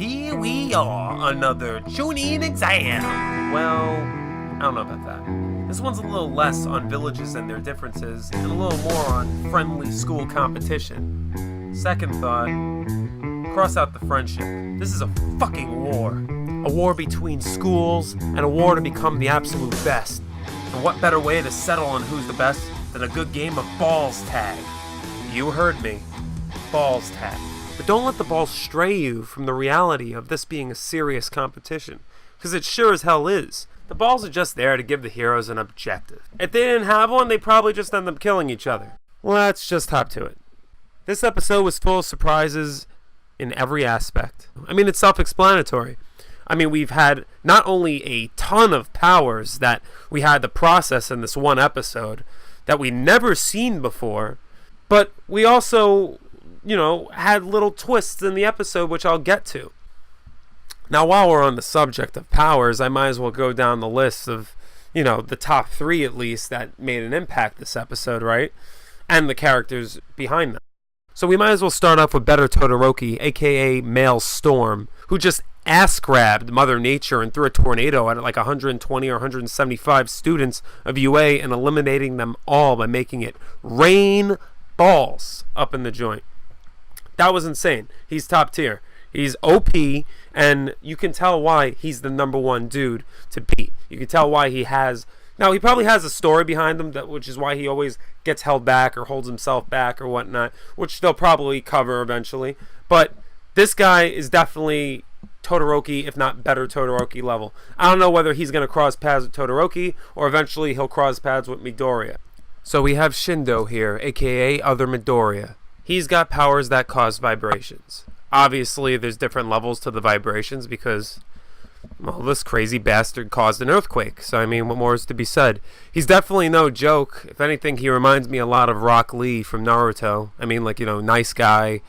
here we are, another Chunin exam. Well, I don't know about that. This one's a little less on villages and their differences, and a little more on friendly school competition. Second thought, cross out the friendship. This is a fucking war. A war between schools, and a war to become the absolute best. And what better way to settle on who's the best than a good game of balls tag? You heard me. Balls tag. But don't let the balls stray you from the reality of this being a serious competition, because it sure as hell is. The balls are just there to give the heroes an objective. If they didn't have one, they'd probably just end up killing each other. Let's just hop to it. This episode was full of surprises in every aspect. I mean, it's self-explanatory. I mean, we've had not only a ton of powers that we had to process in this one episode that we never seen before, but we also, had little twists in the episode, which I'll get to. Now, while we're on the subject of powers, I might as well go down the list of, the top 3 at least that made an impact this episode, right? And the characters behind them. So we might as well start off with Better Todoroki, aka Male Storm, who just ass-grabbed Mother Nature and threw a tornado at like 120 or 175 students of UA and eliminating them all by making it rain balls up in the joint. That was insane. He's top tier. He's OP, and you can tell why he's the number one dude to beat. You can tell why he has... Now, he probably has a story behind him, which is why he always gets held back or holds himself back or whatnot, which they'll probably cover eventually. But this guy is definitely Todoroki, if not better Todoroki level. I don't know whether he's going to cross paths with Todoroki or eventually he'll cross paths with Midoriya. So we have Shindo here, aka Other Midoriya. He's got powers that cause vibrations. Obviously, there's different levels to the vibrations because, well, this crazy bastard caused an earthquake. So, I mean, what more is to be said? He's definitely no joke. If anything, he reminds me a lot of Rock Lee from Naruto. I mean, like, nice guy,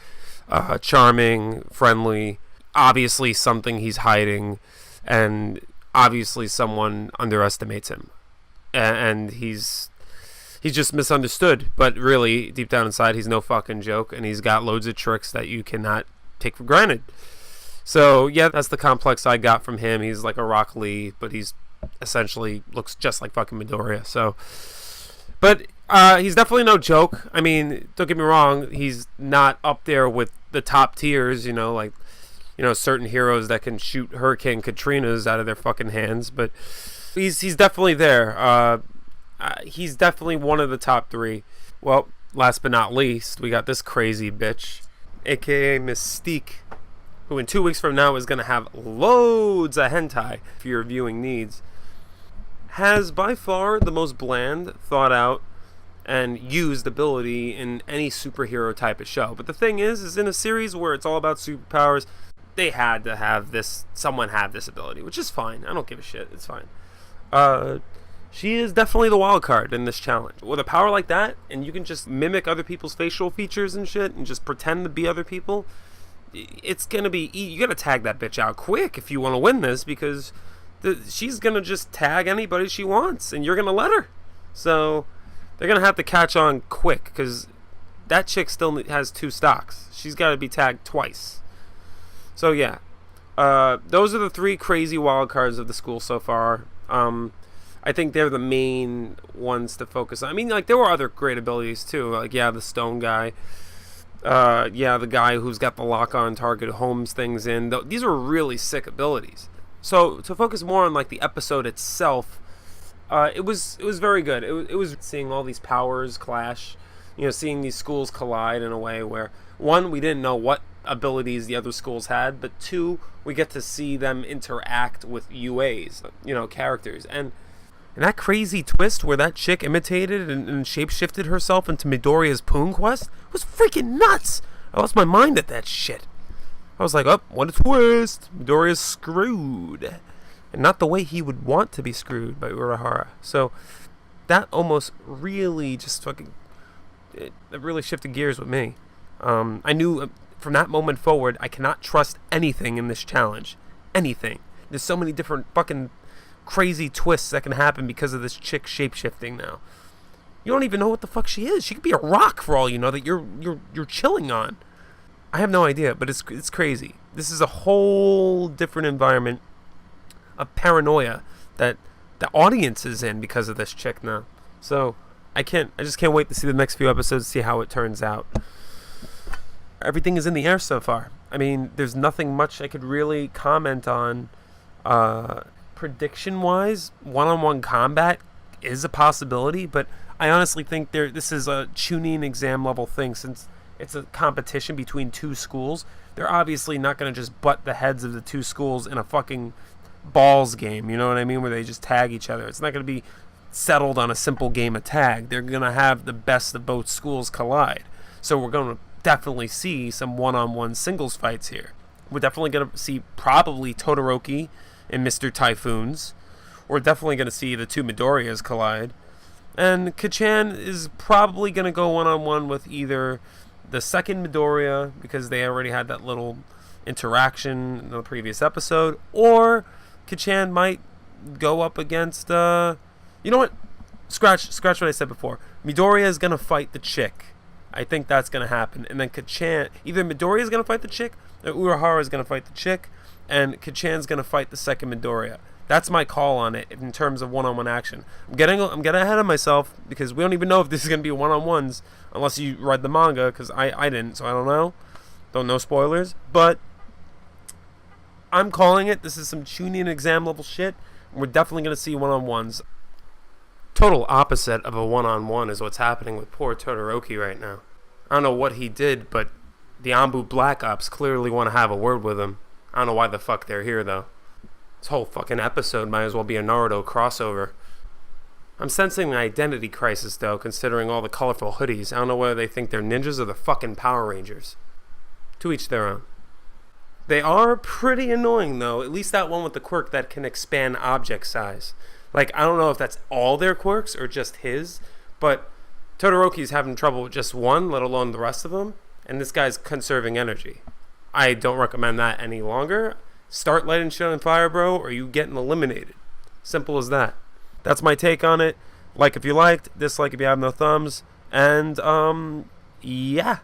charming, friendly. Obviously, something he's hiding. And obviously, someone underestimates him. And he's just misunderstood. But really, deep down inside, he's no fucking joke. And he's got loads of tricks that you cannot take for granted. So, yeah, that's the complex I got from him. He's like a Rock Lee, but he's essentially looks just like fucking Midoriya. So, but he's definitely no joke. I mean, don't get me wrong, he's not up there with the top tiers, certain heroes that can shoot Hurricane Katrinas out of their fucking hands, but he's definitely there. He's definitely one of the top 3. Well, last but not least, we got this crazy bitch, aka Mystique, who in 2 weeks from now is going to have loads of hentai for your viewing needs, has by far the most bland, thought out, and used ability in any superhero type of show. But the thing is in a series where it's all about superpowers, they had to have someone have this ability, which is fine. I don't give a shit. It's fine. She is definitely the wild card in this challenge. With a power like that, and you can just mimic other people's facial features and shit, and just pretend to be other people, it's gonna be... You gotta tag that bitch out quick if you want to win this, because she's gonna just tag anybody she wants, and you're gonna let her. So they're gonna have to catch on quick, because that chick still has 2 stocks. She's gotta be tagged twice. So yeah, those are the 3 crazy wild cards of the school so far. I think they're the main ones to focus on. I mean, like, there were other great abilities too. Like, yeah, the stone guy. The guy who's got the lock-on target homes things in. These are really sick abilities. So to focus more on like the episode itself, it was very good. It was seeing all these powers clash, seeing these schools collide in a way where, 1, we didn't know what abilities the other schools had, but 2, we get to see them interact with UAs, characters. And that crazy twist where that chick imitated and shape-shifted herself into Midoriya's Poon Quest was freaking nuts. I lost my mind at that shit. I was like, oh, what a twist. Midoriya's screwed. And not the way he would want to be screwed by Urahara. So that almost really just fucking... It really shifted gears with me. I knew from that moment forward, I cannot trust anything in this challenge. Anything. There's so many different fucking crazy twists that can happen because of this chick shape-shifting now. You don't even know what the fuck she is. She could be a rock for all you know that you're chilling on. I have no idea, but it's crazy. this is a whole different environment of paranoia that the audience is in because of this chick now. So I just can't wait to see the next few episodes, see how it turns out. Everything is in the air so far. I mean, there's nothing much I could really comment on. Prediction-wise, one-on-one combat is a possibility, but I honestly think this is a Chunin exam level thing. Since it's a competition between two schools, they're obviously not going to just butt the heads of the two schools in a fucking balls game, you know what I mean, where they just tag each other. It's not going to be settled on a simple game of tag. They're going to have the best of both schools collide. So we're going to definitely see some one-on-one singles fights here. We're definitely going to see probably Todoroki and Mr. Typhoons. We're definitely going to see the two Midoriyas collide. And Kachan is probably going to go one-on-one with either the second Midoriya, because they already had that little interaction in the previous episode, or Kachan might go up against, you know what? Scratch what I said before. Midoriya is going to fight the chick. I think that's going to happen. And then Kachan, either Midoriya is going to fight the chick, or Urahara is going to fight the chick, and Kachan's going to fight the second Midoriya. That's my call on it in terms of one-on-one action. I'm getting ahead of myself because we don't even know if this is going to be one-on-ones unless you read the manga, because I didn't, so I don't know. Don't know spoilers. But I'm calling it. This is some Chunin exam level shit. We're definitely going to see one-on-ones. Total opposite of a one-on-one is what's happening with poor Todoroki right now. I don't know what he did, but the Anbu Black Ops clearly want to have a word with him. I don't know why the fuck they're here, though. This whole fucking episode might as well be a Naruto crossover. I'm sensing an identity crisis, though, considering all the colorful hoodies. I don't know whether they think they're ninjas or the fucking Power Rangers. To each their own. They are pretty annoying, though. At least that one with the quirk that can expand object size. Like, I don't know if that's all their quirks or just his, but Todoroki's having trouble with just one, let alone the rest of them, and this guy's conserving energy. I don't recommend that any longer. Start lighting shit on fire, bro, or you getting eliminated. Simple as that. That's my take on it. Like if you liked, dislike if you have no thumbs, and yeah.